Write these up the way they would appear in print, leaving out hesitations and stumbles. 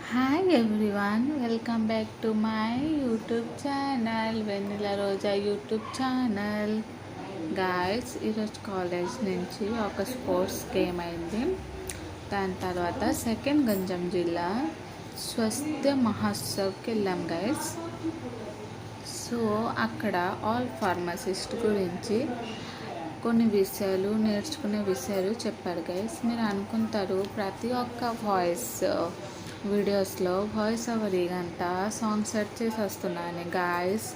Hi everyone, welcome back to my YouTube channel Vennela Roja YouTube channel. Guys, ఈరోజు college నుంచి ఒక sports game అయింది. దాని తర్వాత సెకండ్ గంజం జిల్లా స్వస్థ మహోత్సవ్కి వెళ్ళాం గైస్. సో అక్కడ ఆల్ ఫార్మసిస్ట్ గురించి కొన్ని విషయాలు నేర్చుకునే విషయాలు చెప్పారు గైస్. మీరు అనుకుంటారు ప్రతి ఒక్క వీడియోస్లో వాయిస్ ఓవర్ గంట సాంగ్ సెట్ చేసి వస్తున్నాను గాయస్.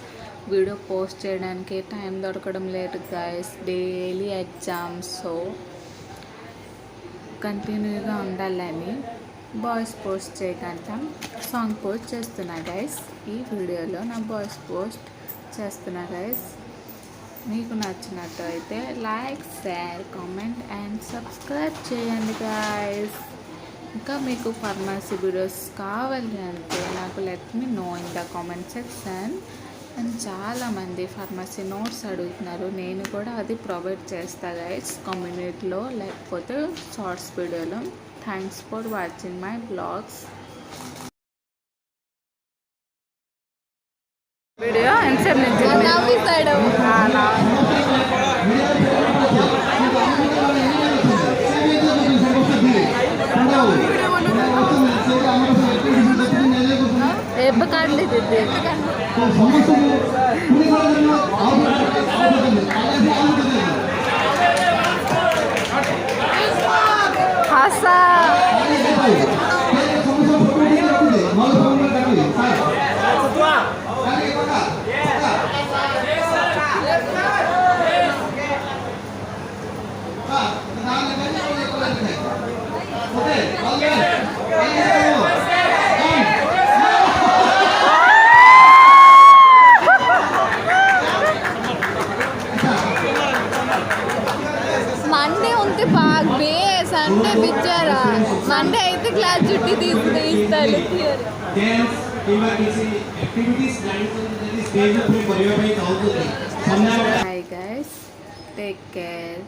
వీడియో పోస్ట్ చేయడానికి టైం దొరకడం లేదు గాయస్, డైలీ ఎగ్జామ్స్. సో కంటిన్యూగా ఉండాలని వాయిస్ పోస్ట్ చేయకుండా సాంగ్ పోస్ట్ చేస్తున్నా గైస్. ఈ వీడియోలో నా వాయిస్ పోస్ట్ చేస్తున్నా గైస్. మీకు నచ్చినట్టు అయితే like, share, comment and subscribe చేయండి గాయస్. ఇంకా మీకు ఫార్మసీ వీడియోస్ కావాలి అంటే నాకు let me know in the comment section. And చాలామంది ఫార్మసీ నోట్స్ అడుగుతున్నారు, నేను కూడా అది ప్రొవైడ్ చేస్తా గైస్ కమ్యూనిటీలో లేకపోతే షార్ట్స్ వీడియోలో. Thanks for watching my blogs. Video ఎంతసేపు నుంచి ఎప్పకండి హసా మండే ఉంటే బాగా బే సండే పిచ్చారా. మండే అయితే క్లాస్ చుట్టి తీస్తారు. Hi guys, take care.